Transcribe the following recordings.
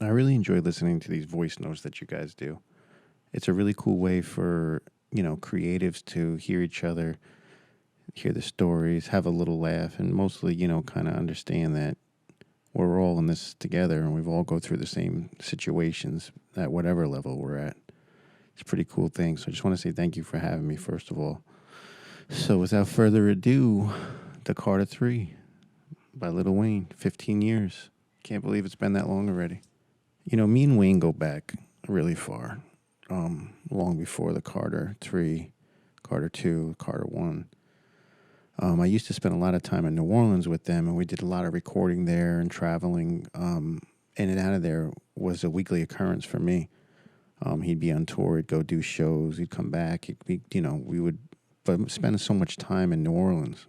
I really enjoy listening to these voice notes that you guys do. It's a really cool way for, creatives to hear each other, hear the stories, have a little laugh, and mostly, kind of understand that we're all in this together and we've all go through the same situations at whatever level we're at. It's a pretty cool thing. So I just want to say thank you for having me, first of all. So without further ado, The Carter 3 by Lil Wayne, 15 years. Can't believe it's been that long already. Me and Wayne go back really far, long before the Carter 3, Carter 2, Carter 1. I used to spend a lot of time in New Orleans with them, and we did a lot of recording there and traveling. In and out of there was a weekly occurrence for me. He'd be on tour, he'd go do shows, he'd come back. We would spend so much time in New Orleans.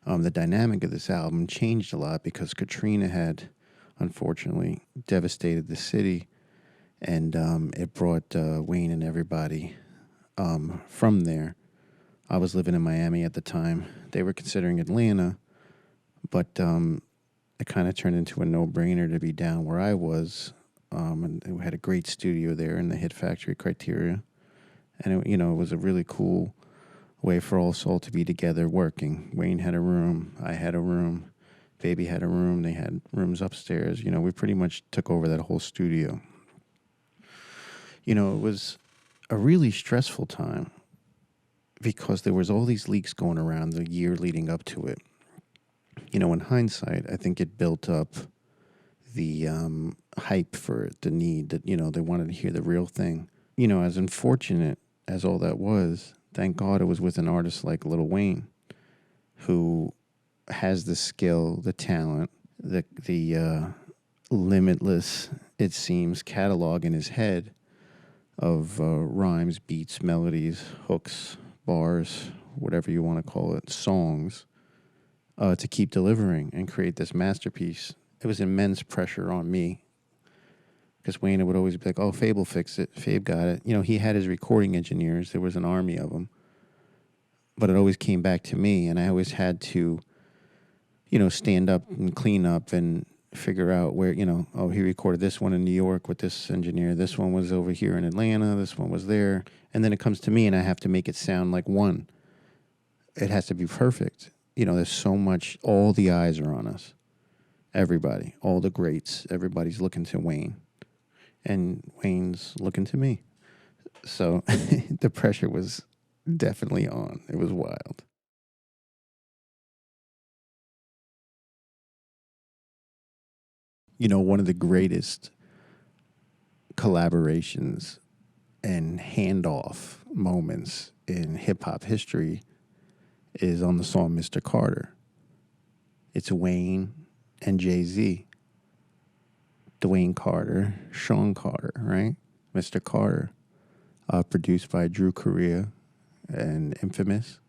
The dynamic of this album changed a lot because Katrina had, unfortunately, devastated the city, and it brought Wayne and everybody from there. I was living in Miami at the time. They were considering Atlanta, but it kind of turned into a no-brainer to be down where I was. And we had a great studio there in the Hit Factory Criteria. And, it was a really cool way for all soul to be together working. Wayne had a room. I had a room. Baby had a room. They had rooms upstairs. We pretty much took over that whole studio. It was a really stressful time because there was all these leaks going around the year leading up to it. In hindsight, I think it built up the hype for it, the need that, they wanted to hear the real thing. As unfortunate as all that was, thank God it was with an artist like Lil Wayne, who has the skill, the talent, the limitless, it seems, catalog in his head of rhymes, beats, melodies, hooks, bars, whatever you want to call it, songs, to keep delivering and create this masterpiece. It was immense pressure on me because Wayne would always be like, oh, Fabe will fix it. Fabe got it. He had his recording engineers. There was an army of them. But it always came back to me, and I always had to, stand up and clean up and figure out where, oh, he recorded this one in New York with this engineer. This one was over here in Atlanta. This one was there. And then it comes to me, and I have to make it sound like one. It has to be perfect. There's so much, all the eyes are on us. Everybody, all the greats, everybody's looking to Wayne. And Wayne's looking to me. So the pressure was definitely on. It was wild. One of the greatest collaborations and handoff moments in hip hop history is on the song Mr. Carter. It's Wayne and Jay-Z. Dwayne Carter, Sean Carter, right? Mr. Carter, produced by Drew Correa and Infamous.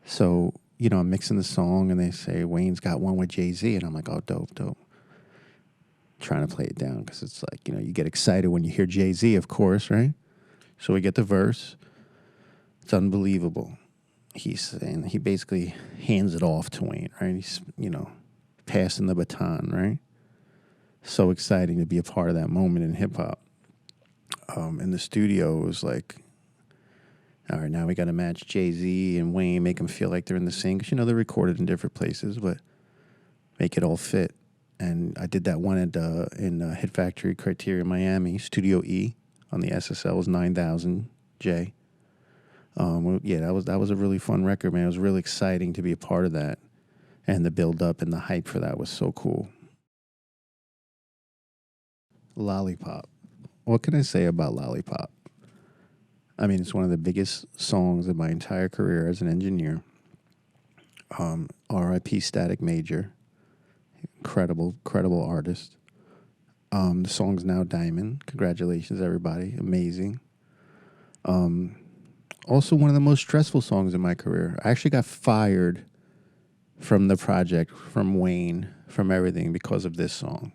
So, I'm mixing the song and they say Wayne's got one with Jay-Z, and I'm like, oh, dope, dope. Trying to play it down because it's like, you get excited when you hear Jay-Z, of course, right? So we get the verse. It's unbelievable. He's saying, he basically hands it off to Wayne, right? He's, passing the baton, right? So exciting to be a part of that moment in hip hop. In the studio, it was like, all right, now we got to match Jay-Z and Wayne, make them feel like they're in the same, because, they're recorded in different places, but make it all fit. And I did that one in Hit Factory Criteria Miami, Studio E on the SSL was 9000J. Yeah, that was a really fun record, man. It was really exciting to be a part of that. And the build up and the hype for that was so cool. Lollipop. What can I say about Lollipop? I mean, it's one of the biggest songs of my entire career as an engineer. R.I.P. Static Major. Incredible artist. The song's now Diamond. Congratulations, everybody. Amazing. Also, one of the most stressful songs in my career. I actually got fired from the project, from Wayne, from everything because of this song.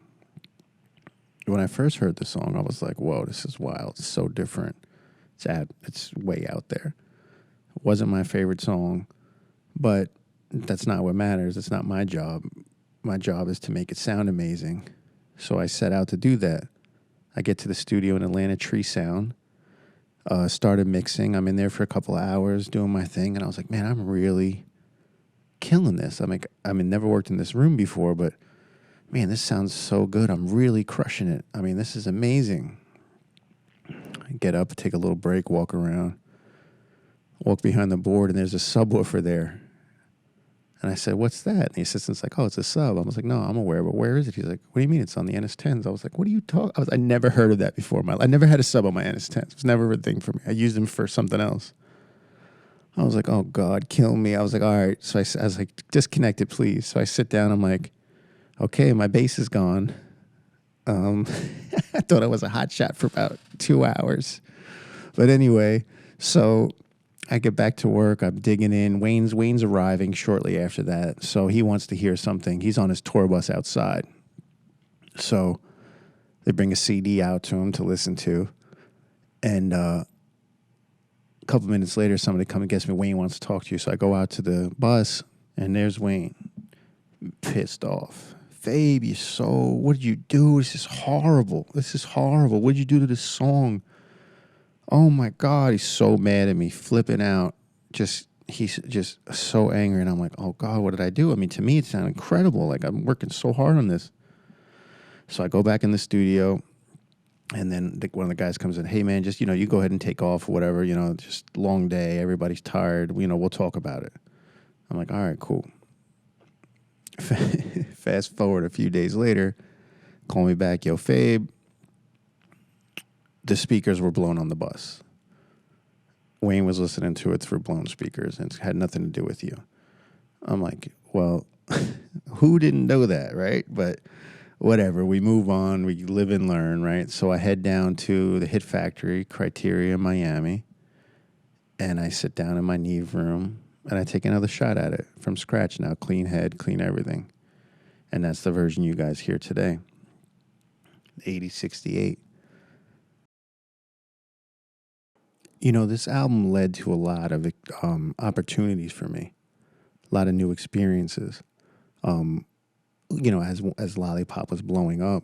When I first heard the song, I was like, whoa, this is wild. It's so different. It's way out there. It wasn't my favorite song, but that's not what matters. It's not my job. My job is to make it sound amazing. So I set out to do that. I get to the studio in Atlanta, Tree Sound, started mixing. I'm in there for a couple of hours doing my thing, and I was like, man, I'm really killing this. I'm like, never worked in this room before, but man, this sounds so good. I'm really crushing it. I mean, this is amazing. I get up, take a little break, walk around, walk behind the board, and there's a subwoofer there. And I said, what's that? And the assistant's like, oh, it's a sub. I was like, no, I'm aware, but where is it? He's like, what do you mean it's on the NS10s? I was like, what are you talking? I never heard of that before in my life. I never had a sub on my NS10s. It was never a thing for me. I used them for something else. I was like, oh, God, kill me. I was like, all right. So I was like, disconnect it, please. So I sit down. I'm like, okay, my bass is gone. I thought I was a hot shot for about 2 hours. But anyway, so I get back to work. I'm digging in. Wayne's arriving shortly after that. So he wants to hear something. He's on his tour bus outside. So they bring a CD out to him to listen to. And a couple minutes later, somebody comes and gets me. Wayne wants to talk to you. So I go out to the bus, and there's Wayne, pissed off. Fabe, what did you do? This is horrible. What did you do to this song? Oh my God, he's so mad at me, flipping out. He's just so angry. And I'm like, oh God, what did I do? I mean, to me, it sounded incredible. Like, I'm working so hard on this. So I go back in the studio, and then one of the guys comes in, hey man, just, you go ahead and take off or whatever, just long day. Everybody's tired. We'll talk about it. I'm like, all right, cool. Fast forward a few days later, call me back, yo, Fabe, the speakers were blown on the bus. Wayne was listening to it through blown speakers, and it had nothing to do with you. I'm like, well, who didn't know that, right? But whatever, we move on, we live and learn, right? So I head down to the Hit Factory, Criteria, Miami, and I sit down in my Neve room, and I take another shot at it from scratch now, clean head, clean everything. And that's the version you guys hear today, 8068. This album led to a lot of opportunities for me, a lot of new experiences. As Lollipop was blowing up,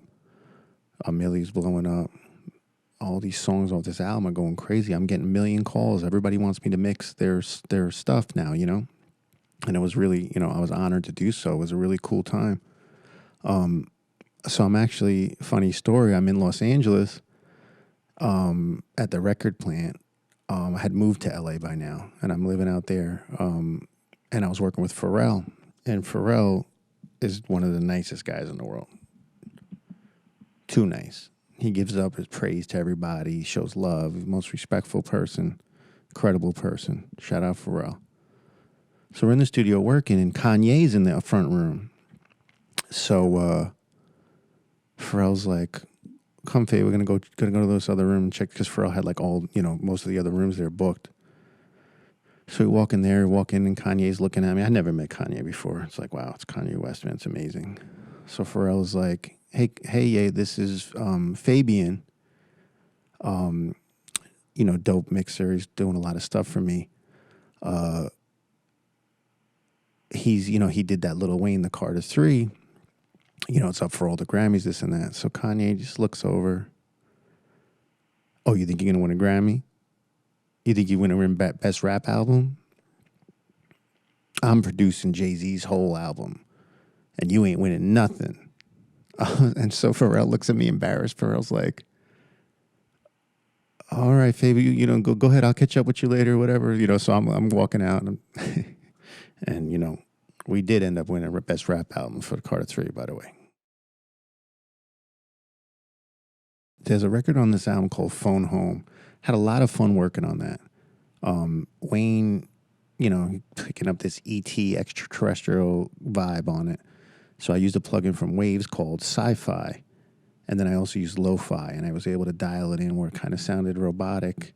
Milli's blowing up, all these songs off this album are going crazy. I'm getting a million calls. Everybody wants me to mix their stuff now, And it was really, I was honored to do so. It was a really cool time. So I'm actually, funny story, I'm in Los Angeles at the record plant. I had moved to LA by now, and I'm living out there. And I was working with Pharrell, and Pharrell is one of the nicest guys in the world. Too nice. He gives up his praise to everybody. He shows love. He's the most respectful person, incredible person. Shout out Pharrell. So we're in the studio working, and Kanye's in the front room. So Pharrell's like, come, Faye, we're gonna go to this other room and check, because Pharrell had like all, most of the other rooms there booked. So we walk in, and Kanye's looking at me. I never met Kanye before. It's like, wow, it's Kanye West, man. It's amazing. So Pharrell's like, hey, this is Fabian. Dope mixer. He's doing a lot of stuff for me. He did that Lil Wayne, the Carter 3. It's up for all the Grammys, this and that. So Kanye just looks over. Oh, you think you're going to win a Grammy? You think you're going to win Best Rap Album? I'm producing Jay-Z's whole album, and you ain't winning nothing. And so Pharrell looks at me embarrassed. Pharrell's like, all right, Fabi, go ahead. I'll catch up with you later, whatever. So I'm walking out, and we did end up winning Best Rap Album for the Carter 3, by the way. There's a record on this album called Phone Home. Had a lot of fun working on that. Wayne, picking up this ET extraterrestrial vibe on it. So I used a plugin from Waves called Sci-Fi. And then I also used Lo-Fi, and I was able to dial it in where it kind of sounded robotic.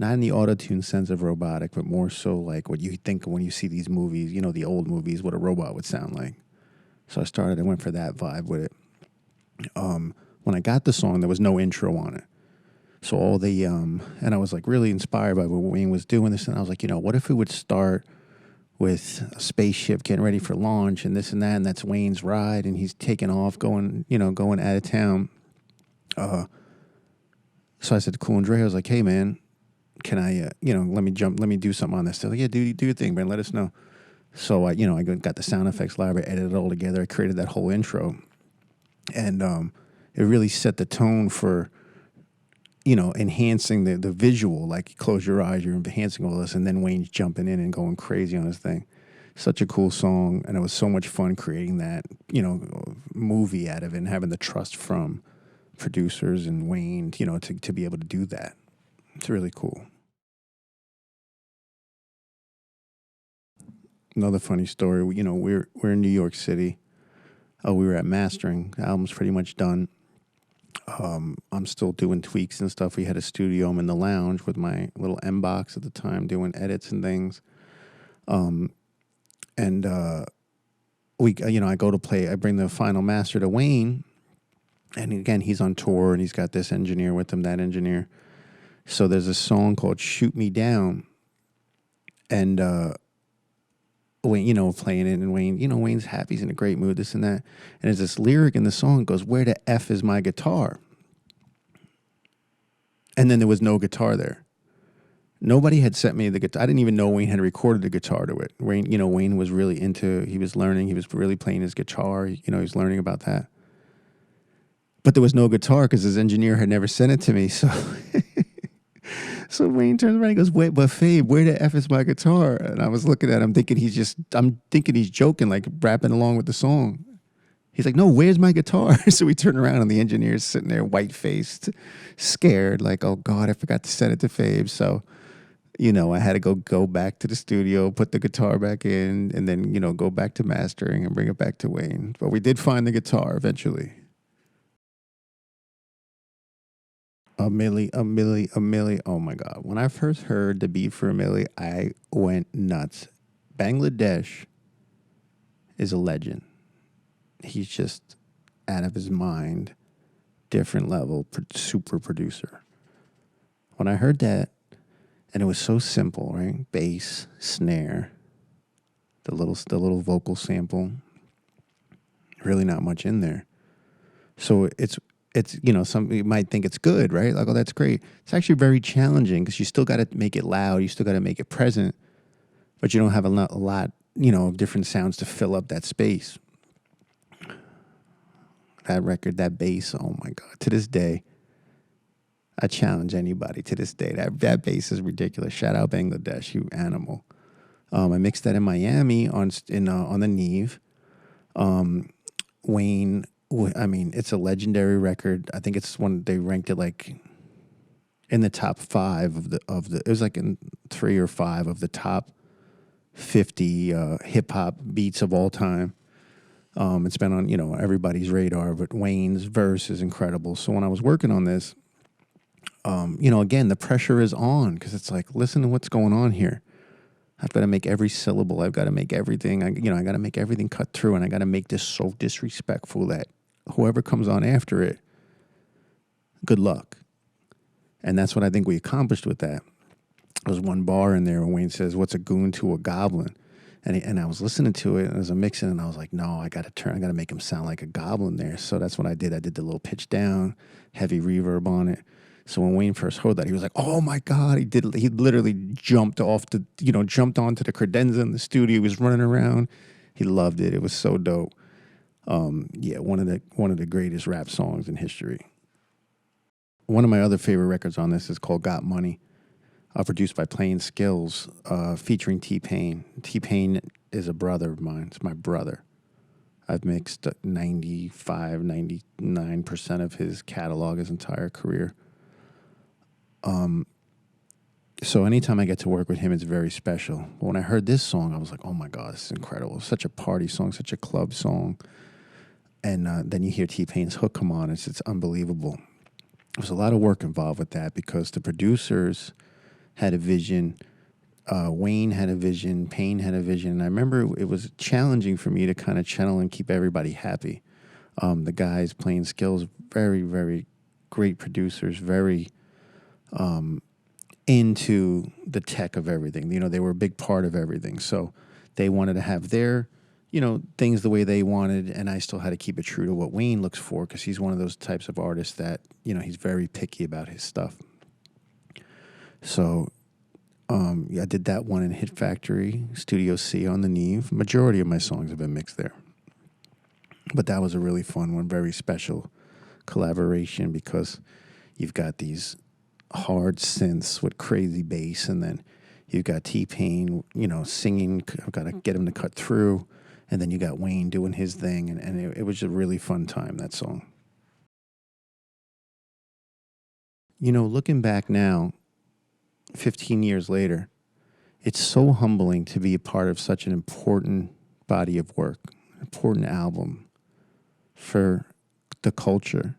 Not in the auto-tune sense of robotic, but more so like what you think when you see these movies, the old movies, what a robot would sound like. So I went for that vibe with it. When I got the song, there was no intro on it. So all and I was like really inspired by what Wayne was doing this, and I was like, what if we would start with a spaceship getting ready for launch and this and that, and that's Wayne's ride, and he's taking off, going out of town. So I said to Cool and Dre, I was like, hey man, can I, let me do something on this. They're like, yeah, do your thing, man. Let us know. So I got the sound effects library, edited it all together. I created that whole intro, and it really set the tone for, enhancing the visual. Like, you close your eyes, you're enhancing all this, and then Wayne's jumping in and going crazy on his thing. Such a cool song, and it was so much fun creating that, movie out of it and having the trust from producers and Wayne, to be able to do that. It's really cool. Another funny story, we're in New York City. We were at mastering. The album's pretty much done. I'm still doing tweaks and stuff. We had a studio. I'm in the lounge with my little M box at the time, doing edits and things. And I go to play. I bring the final master to Wayne, and again, he's on tour, and he's got this engineer with him, that engineer. So there's a song called "Shoot Me Down," and Wayne, playing it, and Wayne, Wayne's happy, he's in a great mood, this and that. And there's this lyric in the song that goes, "Where the F is my guitar?" And then there was no guitar there. Nobody had sent me the guitar. I didn't even know Wayne had recorded the guitar to it. Wayne was really he was learning, he was really playing his guitar, he was learning about that. But there was no guitar because his engineer had never sent it to me, so... So Wayne turns around and goes, "Wait, but Fabe, where the F is my guitar?" And I was looking at him thinking I'm thinking he's joking, like rapping along with the song. He's like, "No, where's my guitar?" So we turn around and the engineer's sitting there white-faced, scared, like, "Oh God, I forgot to send it to Fabe." So, I had to go back to the studio, put the guitar back in, and then, go back to mastering and bring it back to Wayne. But we did find the guitar eventually. A Milli. Oh my God. When I first heard the beat for a Milli, I went nuts. Bangladesh is a legend. He's just out of his mind, different level, super producer. When I heard that, and it was so simple, right? Bass, snare, the little vocal sample, really not much in there. So it's some you might think it's good, right? Like, oh, that's great. It's actually very challenging because you still got to make it loud, you still got to make it present, but you don't have a lot of different sounds to fill up that space. That record, that bass, oh my God! To this day, I challenge anybody. To this day, that bass is ridiculous. Shout out Bangladesh, you animal. I mixed that in Miami on the Neve. Wayne. I mean, it's a legendary record. I think it's one they ranked it like in the top 5 of the. It was like in 3 or 5 of the top 50 hip hop beats of all time. It's been on everybody's radar, but Wayne's verse is incredible. So when I was working on this, again the pressure is on because it's like, listen to what's going on here. I've got to make every syllable. I've got to make everything. I got to make everything cut through, and I got to make this so disrespectful that whoever comes on after it, good luck. And that's what I think we accomplished with that. There's one bar in there where Wayne says, "What's a goon to a goblin?" And I was listening to it as I'm mixing, and I was like, no, I got to make him sound like a goblin there. So that's what I did. I did the little pitch down, heavy reverb on it. So when Wayne first heard that, he was like, "Oh my God!" He literally jumped onto the credenza in the studio. He was running around. He loved it. It was so dope. One of the greatest rap songs in history. One of my other favorite records on this is called "Got Money," produced by Plain Skills, featuring T-Pain. T-Pain is a brother of mine. It's my brother. I've mixed 99% of his catalog, his entire career. So anytime I get to work with him, it's very special. But when I heard this song, I was like, oh my God, this is incredible. It's such a party song, such a club song. And then you hear T-Pain's hook come on. It's unbelievable. There was a lot of work involved with that because the producers had a vision. Wayne had a vision. Payne had a vision. And I remember it was challenging for me to kind of channel and keep everybody happy. The guys playing skills, very, very great producers, very into the tech of everything. They were a big part of everything. So They wanted to have their, things the way they wanted, and I still had to keep it true to what Wayne looks for, because he's one of those types of artists that, he's very picky about his stuff. So, I did that one in Hit Factory, Studio C on the Neve. Majority of my songs have been mixed there. But that was a really fun one, very special collaboration, because you've got these hard synths with crazy bass, and then you've got T-Pain, singing. I've got to get him to cut through, and then you got Wayne doing his thing, and it was just a really fun time, that song. Looking back now, 15 years later, it's so humbling to be a part of such an important body of work, an important album for the culture,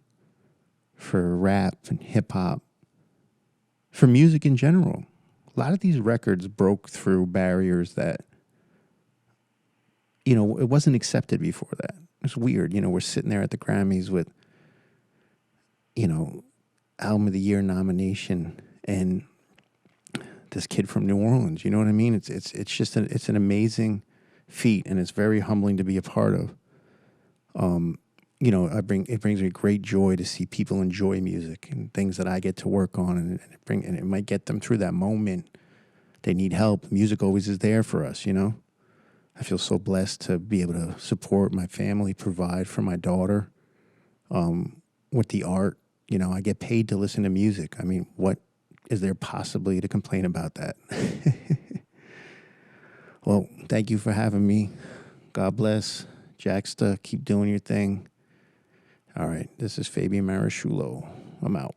for rap and hip-hop, for music in general. A lot of these records broke through barriers that, it wasn't accepted before that. It's weird. We're sitting there at the Grammys with, Album of the Year nomination, and this kid from New Orleans. You know what I mean? It's just it's an amazing feat, and it's very humbling to be a part of. It brings me great joy to see people enjoy music and things that I get to work on, and it might get them through that moment. They need help. Music always is there for us, I feel so blessed to be able to support my family, provide for my daughter, with the art. I get paid to listen to music. I mean, what is there possibly to complain about that? Well, thank you for having me. God bless. Jaxsta, keep doing your thing. All right, this is Fabian Marasciullo. I'm out.